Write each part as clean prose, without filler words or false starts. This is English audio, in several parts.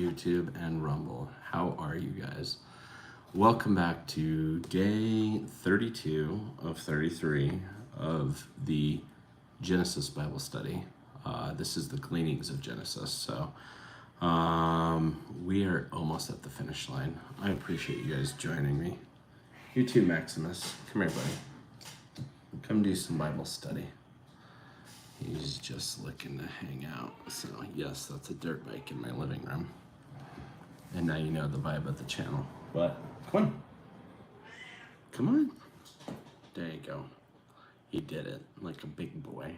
YouTube and Rumble. How are you guys? Welcome back to day 32 of 33 of the Genesis Bible study. This is the Gleanings of Genesis. So we are almost at the finish line. I appreciate you guys joining me. You too, Maximus. Come here, buddy. Come do some Bible study. He's just looking to hang out. So yes, that's a dirt bike in my living room. And now you know the vibe of the channel. But come on. Come on. There you go. He did it like a big boy.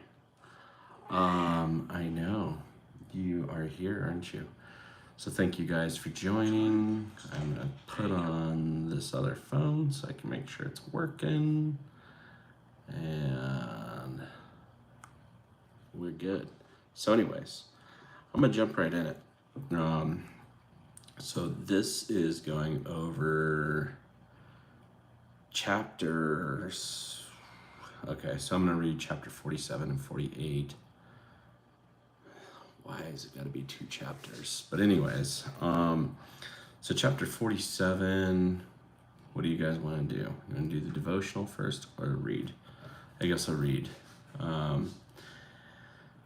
I know. You are here, aren't you? So thank you guys for joining. I'm gonna put on this other phone so I can make sure it's working. And we're good. So anyways, I'm gonna jump right in it. So this is going over chapters. Okay, so I'm gonna read chapter 47 and 48. Why has it got to be two chapters? But anyways, so chapter 47. What do you guys want to do? You want to do the devotional first or read? I guess I'll read.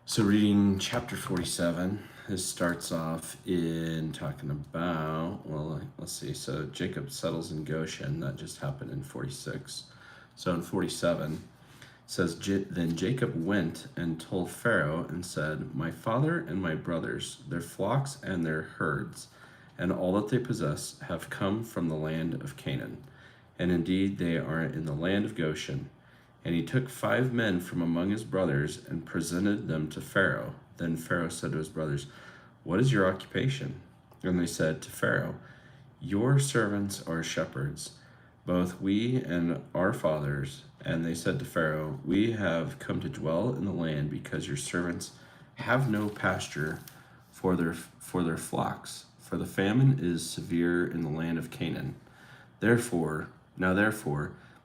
So reading chapter 47, this starts off in talking about, well, let's see. So Jacob settles in Goshen. That just happened in 46. So in 47, it says, Then Jacob went and told Pharaoh and said, My father and my brothers, their flocks and their herds, and all that they possess have come from the land of Canaan. And indeed they are in the land of Goshen. And he took 5 men from among his brothers and presented them to Pharaoh. Then Pharaoh said to his brothers, What is your occupation? And they said to Pharaoh, Your servants are shepherds, both we and our fathers. And they said to Pharaoh, We have come to dwell in the land because your servants have no pasture for their flocks, for the famine is severe in the land of Canaan. Therefore,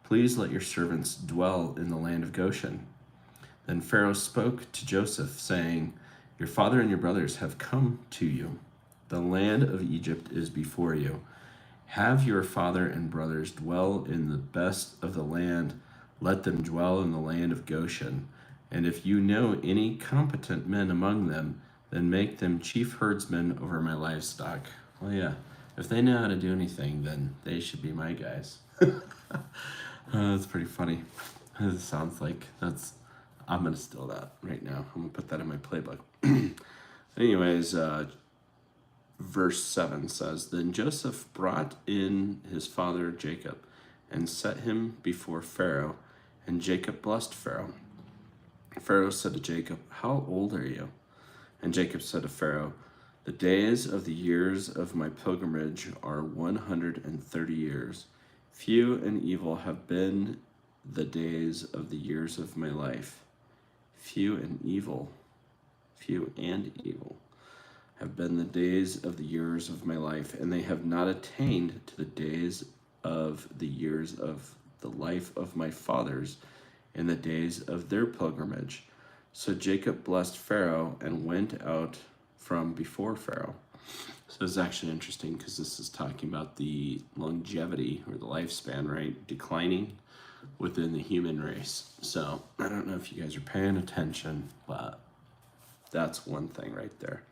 please let your servants dwell in the land of Goshen. Then Pharaoh spoke to Joseph, saying, Your father and your brothers have come to you. The land of Egypt is before you. Have your father and brothers dwell in the best of the land. Let them dwell in the land of Goshen. And if you know any competent men among them, then make them chief herdsmen over my livestock. Well, yeah, if they know how to do anything, then they should be my guys. That's pretty funny. It sounds like I'm going to steal that right now. I'm going to put that in my playbook. Anyways, verse 7 says, Then Joseph brought in his father Jacob and set him before Pharaoh, and Jacob blessed Pharaoh. Pharaoh said to Jacob, How old are you? And Jacob said to Pharaoh, The days of the years of my pilgrimage are 130 years. Few and evil have been the days of the years of my life. Few and evil have been the days of the years of my life, and they have not attained to the days of the years of the life of my fathers in the days of their pilgrimage. So Jacob blessed Pharaoh and went out from before Pharaoh. So it's actually interesting because this is talking about the longevity or the lifespan, right? Declining within the human race. So I don't know if you guys are paying attention, but that's one thing right there.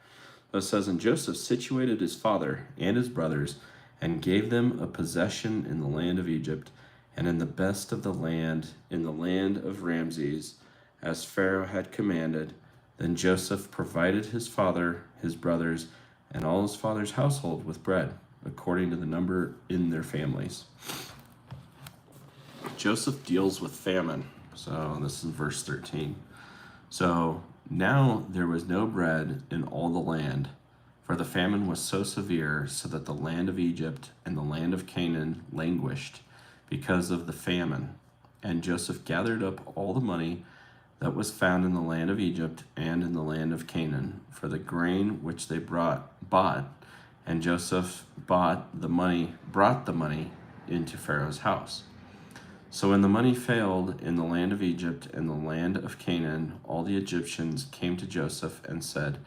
So it says, And Joseph situated his father and his brothers and gave them a possession in the land of Egypt and in the best of the land, in the land of Ramses, as Pharaoh had commanded. Then Joseph provided his father, his brothers, and all his father's household with bread, according to the number in their families. Joseph deals with famine. So this is verse 13. So now there was no bread in all the land, for the famine was so severe, so that the land of Egypt and the land of Canaan languished because of the famine. And Joseph gathered up all the money that was found in the land of Egypt and in the land of Canaan for the grain which they bought, and Joseph brought the money into Pharaoh's house. So when the money failed in the land of Egypt and the land of Canaan, all the Egyptians came to Joseph and said,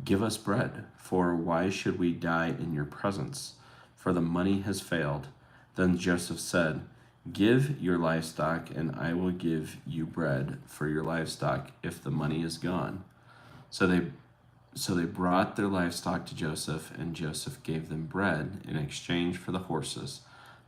Give us bread, for why should we die in your presence? For the money has failed. Then Joseph said, Give your livestock, and I will give you bread for your livestock if the money is gone. So they brought their livestock to Joseph, and Joseph gave them bread in exchange for the horses,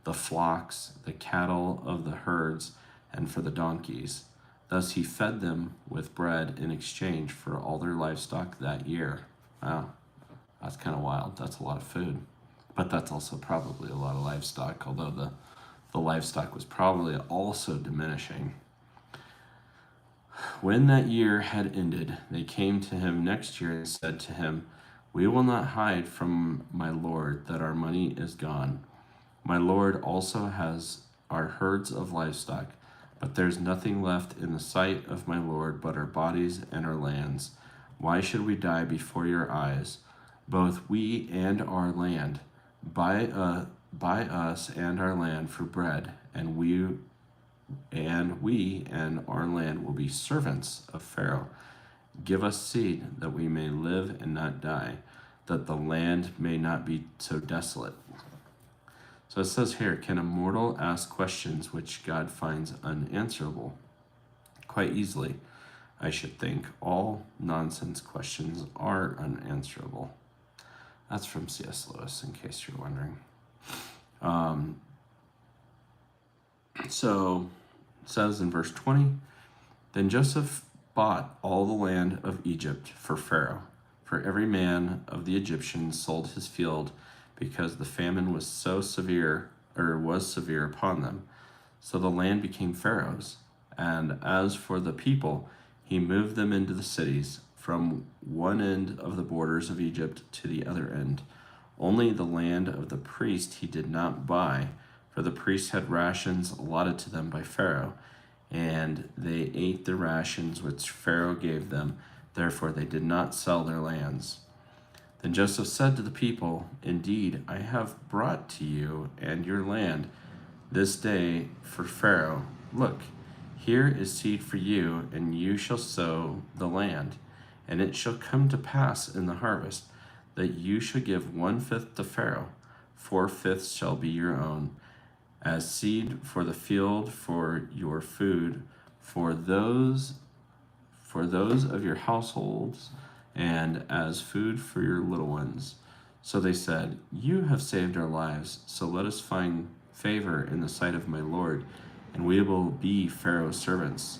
the flocks, the cattle of the herds, and for the donkeys. Thus he fed them with bread in exchange for all their livestock that year. Wow, that's kind of wild. That's a lot of food. But that's also probably a lot of livestock, although the livestock was probably also diminishing. When that year had ended, they came to him next year and said to him, We will not hide from my lord that our money is gone. My lord also has our herds of livestock, but there's nothing left in the sight of my lord but our bodies and our lands. Why should we die before your eyes, both we and our land? Buy us and our land for bread, and we and our land will be servants of Pharaoh. Give us seed that we may live and not die, that the land may not be so desolate. So it says here, can a mortal ask questions which God finds unanswerable? Quite easily, I should think. All nonsense questions are unanswerable. That's from C.S. Lewis, in case you're wondering. So it says in verse 20, Then Joseph bought all the land of Egypt for Pharaoh, for every man of the Egyptians sold his field, because the famine was severe upon them. So the land became Pharaoh's. And as for the people, he moved them into the cities, from one end of the borders of Egypt to the other end. Only the land of the priest he did not buy, for the priests had rations allotted to them by Pharaoh, and they ate the rations which Pharaoh gave them. Therefore they did not sell their lands. Then Joseph said to the people, Indeed, I have brought to you and your land this day for Pharaoh. Look, here is seed for you, and you shall sow the land. And it shall come to pass in the harvest that you shall give 1/5 to Pharaoh, 4/5 shall be your own, as seed for the field for your food, for those of your households, and as food for your little ones. So they said, You have saved our lives, so let us find favor in the sight of my Lord, and we will be Pharaoh's servants.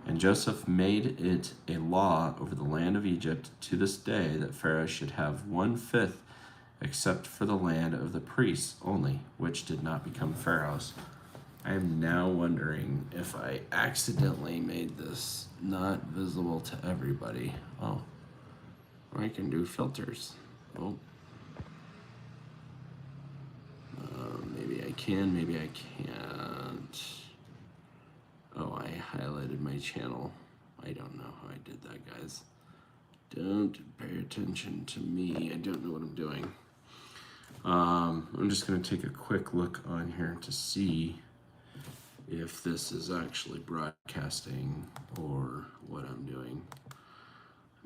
And Joseph made it a law over the land of Egypt to this day that Pharaoh should have 1/5, except for the land of the priests only, which did not become Pharaoh's. I am now wondering if I accidentally made this not visible to everybody. Oh, I can do filters. Oh, maybe I can, maybe I can't. Oh, I highlighted my channel. I don't know how I did that, guys. Don't pay attention to me. I don't know what I'm doing. I'm just going to take a quick look on here to see if this is actually broadcasting or what I'm doing.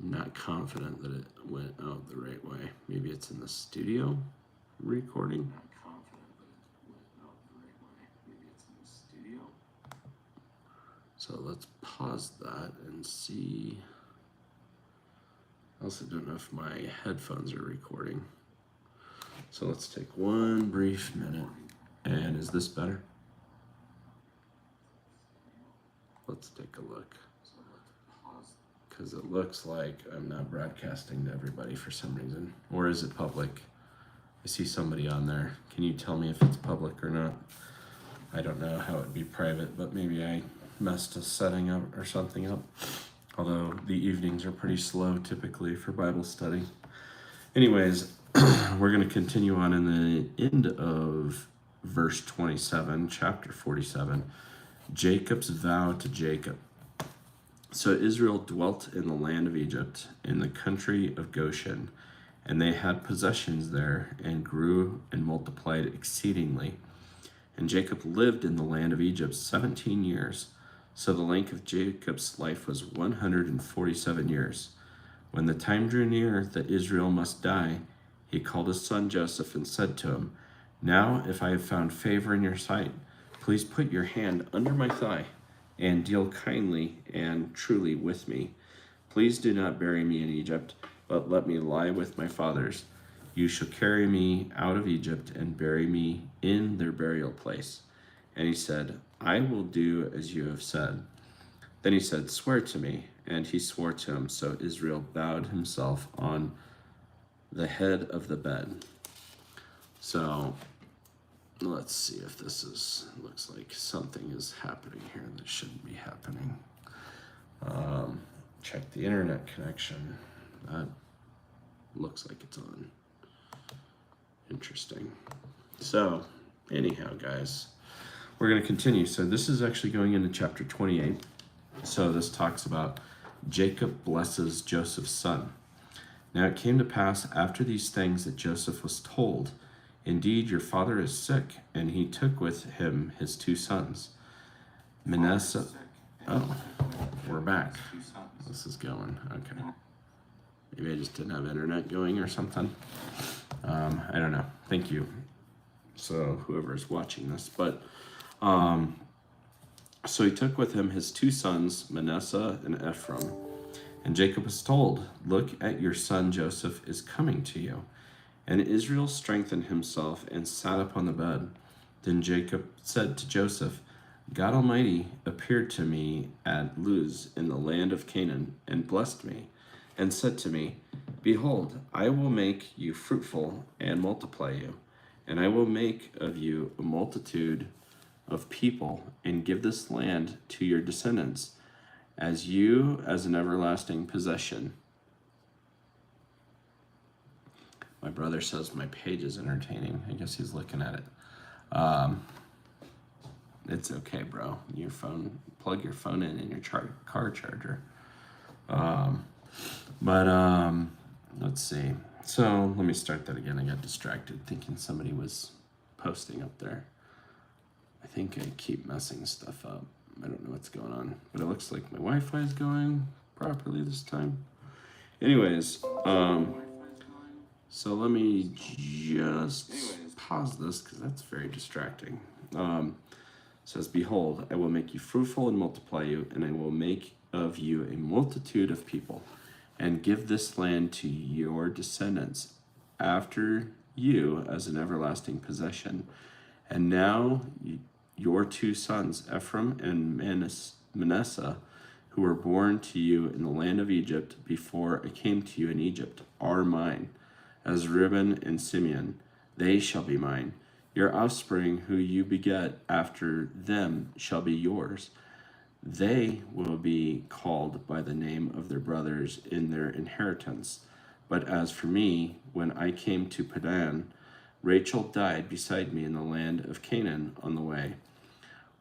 I'm not confident that it went out the right way. Maybe it's in the studio recording. So let's pause that and see. I also don't know if my headphones are recording. So let's take one brief minute. And is this better? Let's take a look. Because it looks like I'm not broadcasting to everybody for some reason. Or is it public? I see somebody on there. Can you tell me if it's public or not? I don't know how it'd be private, but maybe I messed a setting up or something up. Although the evenings are pretty slow typically for Bible study. Anyways, we're going to continue on in the end of verse 27, chapter 47, Jacob's vow to Jacob. So Israel dwelt in the land of Egypt, in the country of Goshen, and they had possessions there, and grew and multiplied exceedingly. And Jacob lived in the land of Egypt 17 years. So the length of Jacob's life was 147 years. When the time drew near that Israel must die, he called his son Joseph and said to him, Now, if I have found favor in your sight, please put your hand under my thigh and deal kindly and truly with me. Please do not bury me in Egypt, but let me lie with my fathers. You shall carry me out of Egypt and bury me in their burial place. And he said, I will do as you have said. Then he said, Swear to me. And he swore to him. So Israel bowed himself on the head of the bed. So let's see if looks like something is happening here that shouldn't be happening. Check the internet connection. That looks like it's on. Interesting. So anyhow, guys, we're going to continue. So this is actually going into chapter 28. So this talks about Jacob blesses Joseph's son. Now it came to pass after these things that Joseph was told, Indeed, your father is sick, and he took with him his 2 sons. Manasseh. Oh, we're back. This is going. Okay. Maybe I just didn't have internet going or something. I don't know. Thank you. So whoever's watching this, but so he took with him his 2 sons, Manasseh and Ephraim. And Jacob was told, Look at your son Joseph is coming to you. And Israel strengthened himself and sat upon the bed. Then Jacob said to Joseph, God Almighty appeared to me at Luz in the land of Canaan and blessed me, and said to me, Behold, I will make you fruitful and multiply you, and I will make of you a multitude of people, and give this land to your descendants, as an everlasting possession. My brother says my page is entertaining. I guess he's looking at it. It's okay, bro. Plug your phone in your car charger. Let's see. So let me start that again. I got distracted thinking somebody was posting up there. I think I keep messing stuff up. I don't know what's going on, but it looks like my Wi-Fi is going properly this time. Anyways, so let me just pause this because that's very distracting. It says, Behold, I will make you fruitful and multiply you, and I will make of you a multitude of people, and give this land to your descendants after you as an everlasting possession. And now your 2 sons, Ephraim and Manasseh, who were born to you in the land of Egypt before I came to you in Egypt, are mine, as Reuben and Simeon. They shall be mine. Your offspring, who you beget after them, shall be yours. They will be called by the name of their brothers in their inheritance. But as for me, when I came to Padan, Rachel died beside me in the land of Canaan on the way.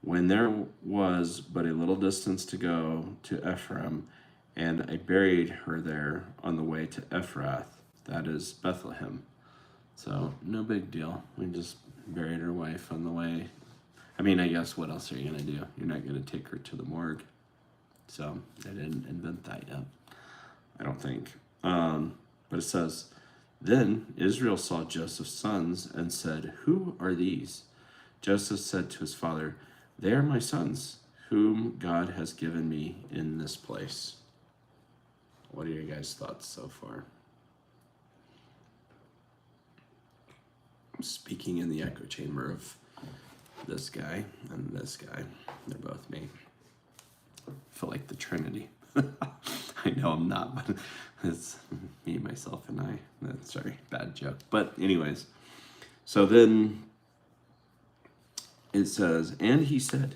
When there was but a little distance to go to Ephraim, and I buried her there on the way to Ephrath, that is Bethlehem. So no big deal. We just buried her wife on the way. I mean, I guess what else are you going to do? You're not going to take her to the morgue. So they didn't invent that yet, I don't think. But it says, Then Israel saw Joseph's sons and said, Who are these? Joseph said to his father, They are my sons, whom God has given me in this place. What are your guys' thoughts so far? I'm speaking in the echo chamber of this guy and this guy. They're both me. I feel like the Trinity. I know I'm not, but it's me, myself, and I. Sorry, bad joke. But anyways, so then it says, And he said,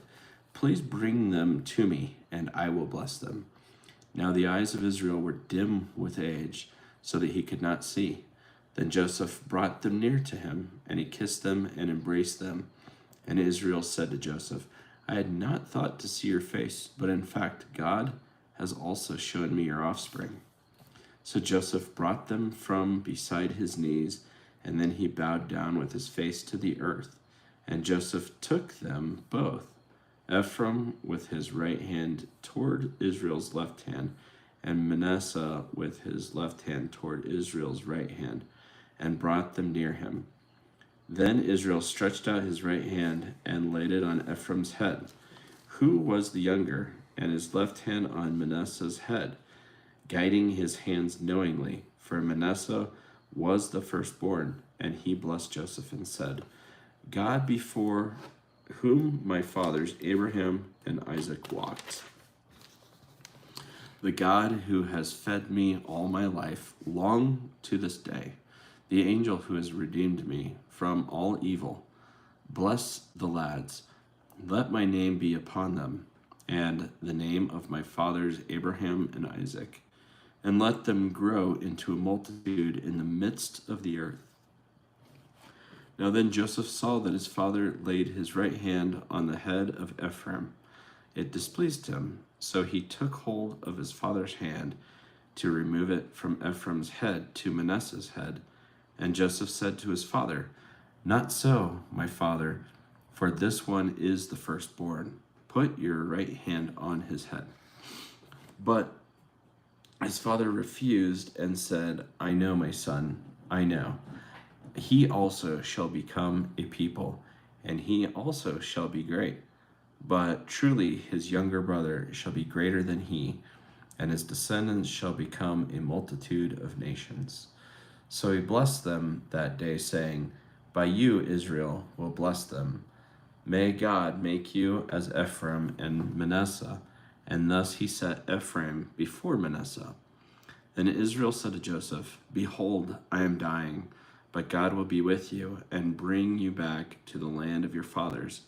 Please bring them to me, and I will bless them. Now the eyes of Israel were dim with age, so that he could not see. Then Joseph brought them near to him, and he kissed them and embraced them. And Israel said to Joseph, I had not thought to see your face, but in fact God has also shown me your offspring. So Joseph brought them from beside his knees, and then he bowed down with his face to the earth. And Joseph took them both, Ephraim with his right hand toward Israel's left hand, and Manasseh with his left hand toward Israel's right hand, and brought them near him. Then Israel stretched out his right hand and laid it on Ephraim's head, who was the younger, and his left hand on Manasseh's head, guiding his hands knowingly, for Manasseh was the firstborn. And he blessed Joseph and said, God before whom my fathers Abraham and Isaac walked, the God who has fed me all my life, long to this day, the angel who has redeemed me from all evil, bless the lads, let my name be upon them, and the name of my fathers Abraham and Isaac, and let them grow into a multitude in the midst of the earth. Now then Joseph saw that his father laid his right hand on the head of Ephraim. It displeased him, so he took hold of his father's hand to remove it from Ephraim's head to Manasseh's head. And Joseph said to his father, Not so, my father, for this one is the firstborn. Put your right hand on his head. But his father refused and said, I know, my son, I know. He also shall become a people, and he also shall be great. But truly his younger brother shall be greater than he, and his descendants shall become a multitude of nations. So he blessed them that day, saying, By you Israel will bless them. May God make you as Ephraim and Manasseh. And thus he set Ephraim before Manasseh. Then Israel said to Joseph, Behold, I am dying, but God will be with you and bring you back to the land of your fathers.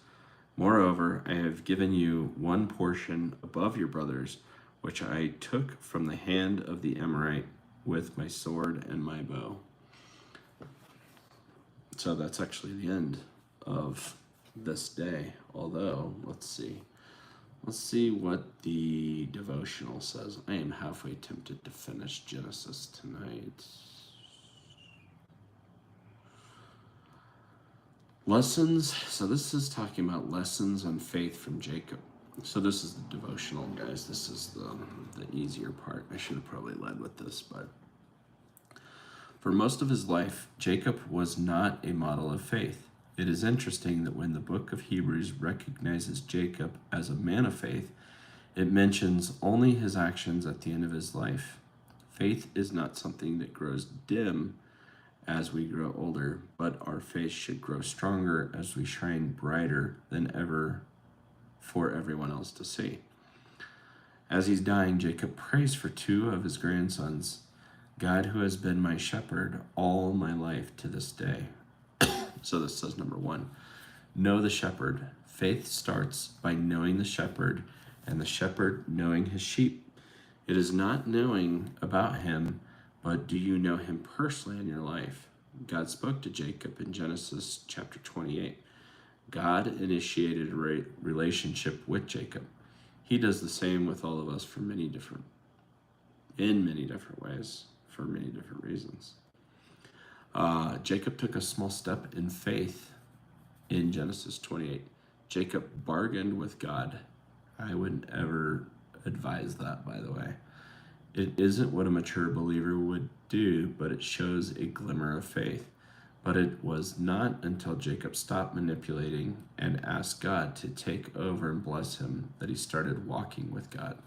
Moreover, I have given you one portion above your brothers, which I took from the hand of the Amorite with my sword and my bow. So that's actually the end of this day. Although, let's see what the devotional says. I am halfway tempted to finish Genesis tonight. Lessons. So this is talking about lessons on faith from Jacob. So this is the devotional, guys. This is the easier part. I should have probably led with this, but for most of his life, Jacob was not a model of faith. It is interesting that when the book of Hebrews recognizes Jacob as a man of faith, it mentions only his actions at the end of his life. Faith is not something that grows dim as we grow older, but our faith should grow stronger as we shine brighter than ever for everyone else to see. As he's dying, Jacob prays for two of his grandsons, God who has been my shepherd all my life to this day. So this says, number one, know the shepherd. Faith starts by knowing the shepherd, and the shepherd knowing his sheep. It is not knowing about him, but do you know him personally in your life? God spoke to Jacob in Genesis chapter 28. God initiated a relationship with Jacob. He does the same with all of us in many different ways, for many different reasons. Jacob took a small step in faith in Genesis 28. Jacob bargained with God. I wouldn't ever advise that, by the way. It isn't what a mature believer would do, but it shows a glimmer of faith. But it was not until Jacob stopped manipulating and asked God to take over and bless him that he started walking with God.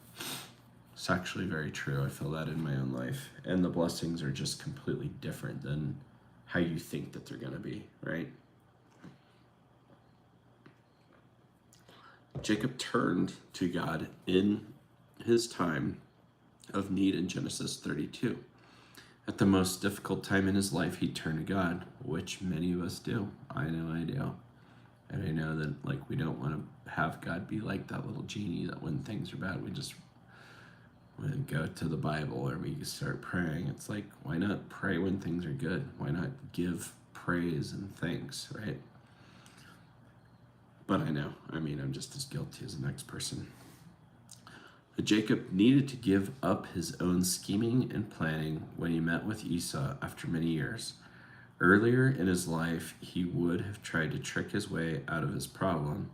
It's actually very true. I feel that in my own life. And the blessings are just completely different than how you think that they're going to be, right? Jacob turned to God in his time of need in Genesis 32. At the most difficult time in his life, he turned to God, which many of us do. I know I do. And I know that we don't want to have God be like that little genie that when things are bad, we just go to the Bible or we start praying. It's like, why not pray when things are good? Why not give praise and thanks, right? But I know, I'm just as guilty as the next person. But Jacob needed to give up his own scheming and planning when he met with Esau after many years. Earlier in his life, he would have tried to trick his way out of his problem,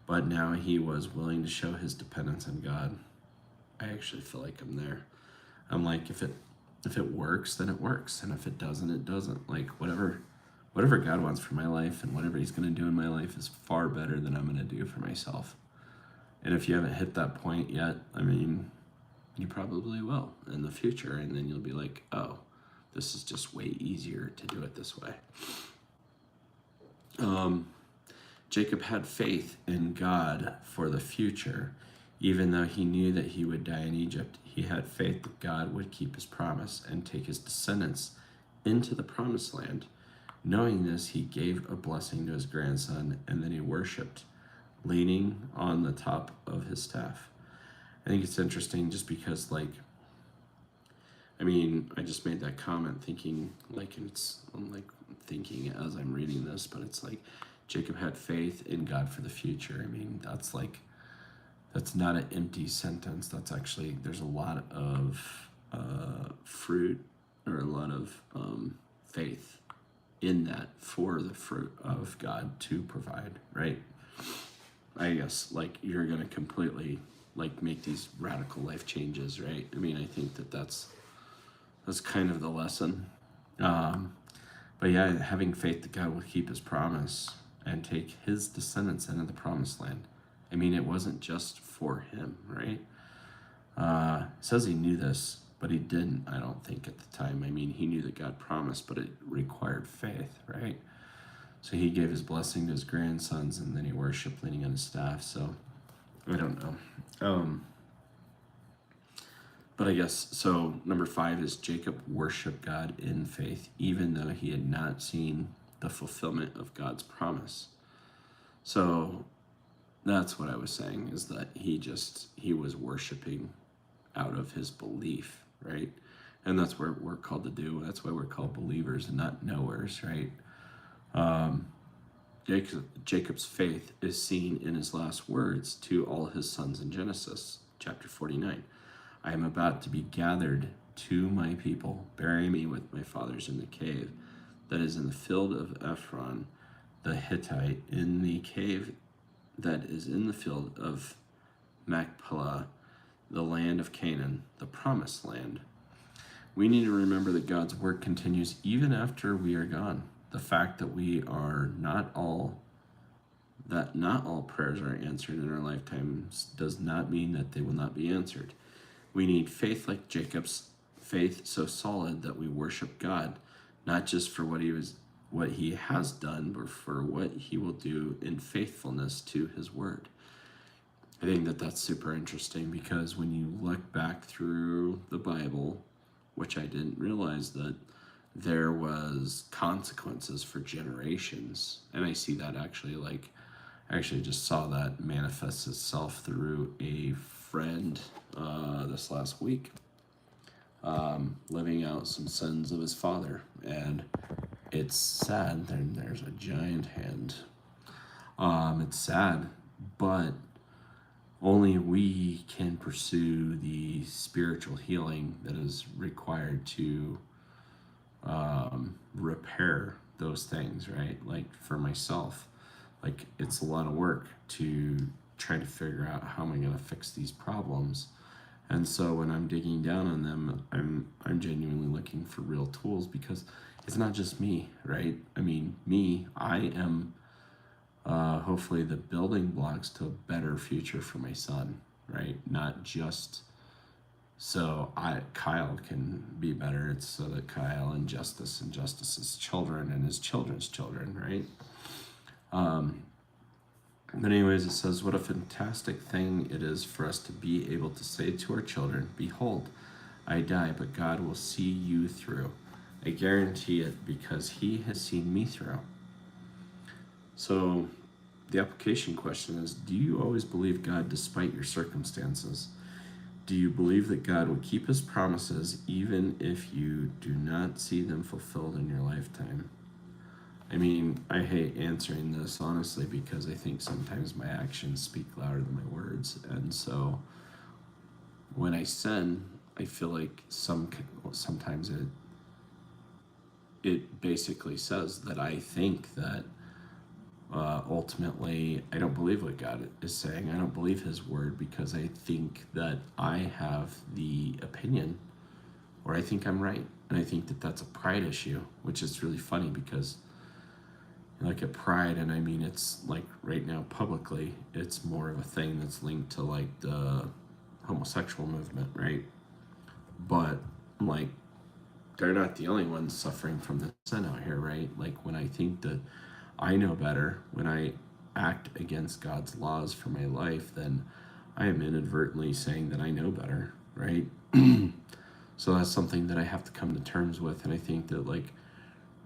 but now he was willing to show his dependence on God. I actually feel like I'm there. I'm like, if it works, then it works, and if it doesn't, it doesn't. Like whatever God wants for my life and whatever He's going to do in my life is far better than I'm going to do for myself. And if you haven't hit that point yet, I mean, you probably will in the future, and then you'll be like, oh, this is just way easier to do it this way. Jacob had faith in God for the future. Even though he knew that he would die in Egypt, he had faith that God would keep his promise and take his descendants into the promised land. Knowing this, he gave a blessing to his grandson, and then he worshiped, leaning on the top of his staff. I think it's interesting just because, like, I mean, I just made that comment thinking, I'm thinking as I'm reading this, but it's like Jacob had faith in God for the future. I mean, that's not an empty sentence. That's actually, there's a lot of fruit, or a lot of faith in that for the fruit of God to provide, right? I guess, like, you're going to completely, like, make these radical life changes, right? I mean, I think that's kind of the lesson. But yeah, having faith that God will keep his promise and take his descendants into the promised land. I mean, it wasn't just for him, right? It says he knew this, but he didn't, I don't think, at the time. I mean, he knew that God promised, but it required faith, right? So he gave his blessing to his grandsons, and then he worshiped leaning on his staff. So I don't know. But I guess, so number 5 is Jacob worshiped God in faith, even though he had not seen the fulfillment of God's promise. So that's what I was saying, is that he was worshiping out of his belief, right? And that's what we're called to do. That's why we're called believers and not knowers, right? Jacob's faith is seen in his last words to all his sons in Genesis chapter 49. I am about to be gathered to my people. Bury me with my fathers in the cave that is in the field of Ephron the Hittite, in the cave that is in the field of Machpelah, the land of Canaan, the promised land. We need to remember that God's work continues even after we are gone. The fact that not all prayers are answered in our lifetimes does not mean that they will not be answered. We need faith like Jacob's, faith so solid that we worship God, not just for what he has done, but for what he will do in faithfulness to his word. I think that that's super interesting, because when you look back through the Bible, which I didn't realize that there was consequences for generations, and I see that I actually just saw that manifest itself through a friend this last week, living out some sins of his father, and it's sad. There's a giant hand. It's sad, but only we can pursue the spiritual healing that is required to repair those things, right? Like, for myself, like, it's a lot of work to try to figure out how am I going to fix these problems. And so when I'm digging down on them, I'm genuinely looking for real tools, because it's not just me, right? I mean, I am hopefully the building blocks to a better future for my son, right? Not just so Kyle can be better. It's so that Kyle and Justice's children and his children's children, right? But anyways, it says, what a fantastic thing it is for us to be able to say to our children, behold, I die, but God will see you through. I guarantee it, because he has seen me through. So the application question is, do you always believe God despite your circumstances? Do you believe that God will keep his promises even if you do not see them fulfilled in your lifetime? I mean, I hate answering this, honestly, because I think sometimes my actions speak louder than my words. And so when I sin, I feel like sometimes it basically says that I think that ultimately I don't believe what God is saying. I don't believe his word, because I think that I have the opinion or I think I'm right. And I think that that's a pride issue, which is really funny because like a pride, and I mean it's like right now publicly, it's more of a thing that's linked to like the homosexual movement, right? But like they're not the only ones suffering from the sin out here, right? Like when I think that I know better, when I act against God's laws for my life, then I am inadvertently saying that I know better, right? So that's something that I have to come to terms with, and I think that like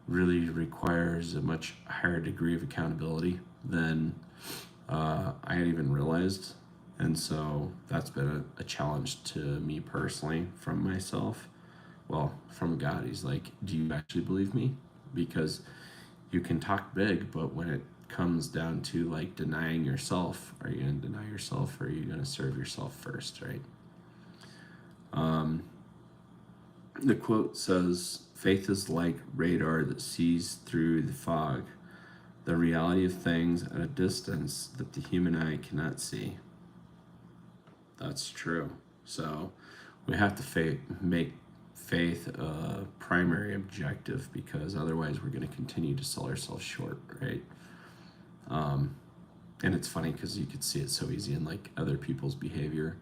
really requires a much higher degree of accountability than I had even realized. And so that's been a challenge to me personally from myself. Well, from God, he's like, do you actually believe me? Because you can talk big, but when it comes down to like denying yourself, are you going to deny yourself, or are you going to serve yourself first, right? The quote says, faith is like radar that sees through the fog, the reality of things at a distance that the human eye cannot see. That's true. So we have to make faith a primary objective, because otherwise we're going to continue to sell ourselves short, right? And it's funny because you could see it so easy in like other people's behavior,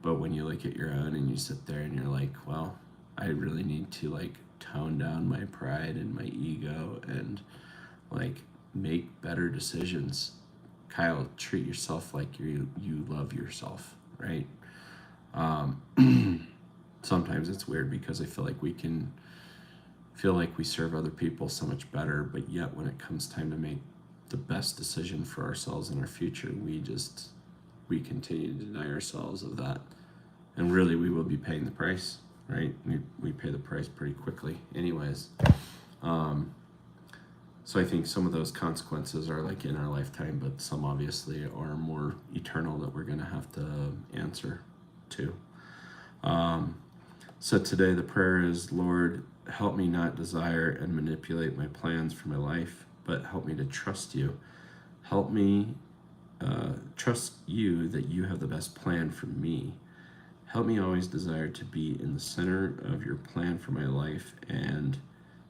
but when you look at your own and you sit there and you're like, well, I really need to like tone down my pride and my ego and like make better decisions. Kyle, treat yourself like you love yourself, right? Sometimes it's weird because I feel like we can feel like we serve other people so much better, but yet when it comes time to make the best decision for ourselves and our future, we continue to deny ourselves of that. And really we will be paying the price, right? We pay the price pretty quickly anyways. So I think some of those consequences are like in our lifetime, but some obviously are more eternal that we're going to have to answer to. So today the prayer is, Lord, help me not desire and manipulate my plans for my life, but help me to trust you. Help me trust you that you have the best plan for me. Help me always desire to be in the center of your plan for my life and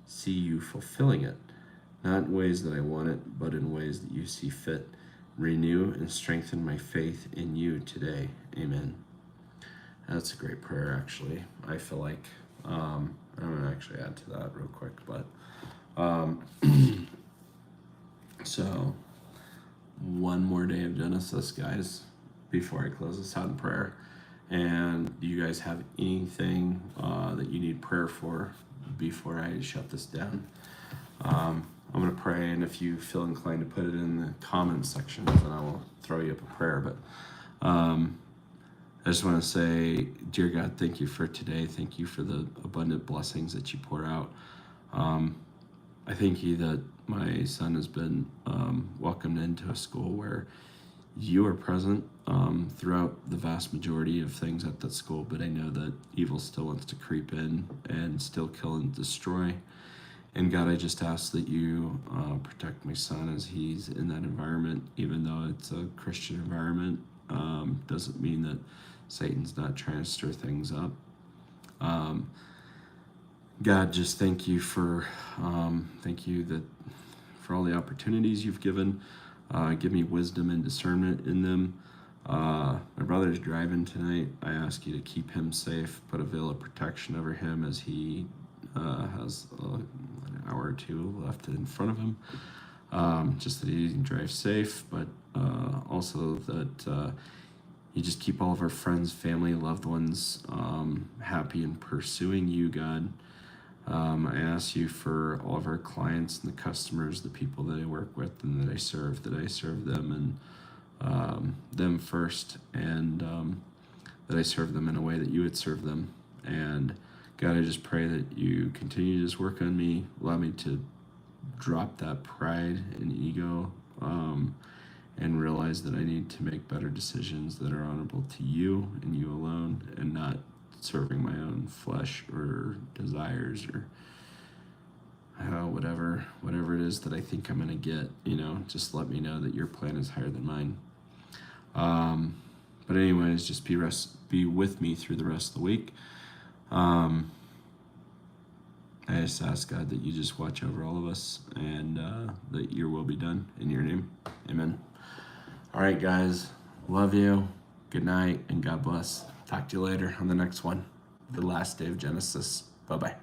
see you fulfilling it, not in ways that I want it, but in ways that you see fit. Renew and strengthen my faith in you today. Amen. That's a great prayer, actually. I feel like I'm going to actually add to that real quick, but so one more day of Genesis, guys, before I close this out in prayer. And do you guys have anything that you need prayer for before I shut this down? I'm going to pray, and if you feel inclined to put it in the comments section, then I will throw you up a prayer. But I just want to say, dear God, thank you for today. Thank you for the abundant blessings that you pour out. I thank you that my son has been welcomed into a school where you are present throughout the vast majority of things at that school, but I know that evil still wants to creep in and still kill and destroy. And God, I just ask that you protect my son as he's in that environment, even though it's a Christian environment. Doesn't mean that Satan's not trying to stir things up. God, just thank you for all the opportunities you've given. Give me wisdom and discernment in them. My brother's driving tonight. I ask you to keep him safe, put a veil of protection over him as he has an hour or two left in front of him. Just that he can drive safe, but also that you just keep all of our friends, family, loved ones happy and pursuing you, God. I ask you for all of our clients and the customers, the people that I work with and that I serve them and them first, and that I serve them in a way that you would serve them. And God, I just pray that you continue to just work on me, allow me to drop that pride and ego, and realize that I need to make better decisions that are honorable to you and you alone, and not serving my own flesh or desires or whatever it is that I think I'm going to get. Just let me know that your plan is higher than mine. But anyways, just be with me through the rest of the week. I just ask God that you just watch over all of us and that your will be done in your name. Amen. All right, guys. Love you. Good night and God bless. Talk to you later on the next one. The last day of Genesis. Bye-bye.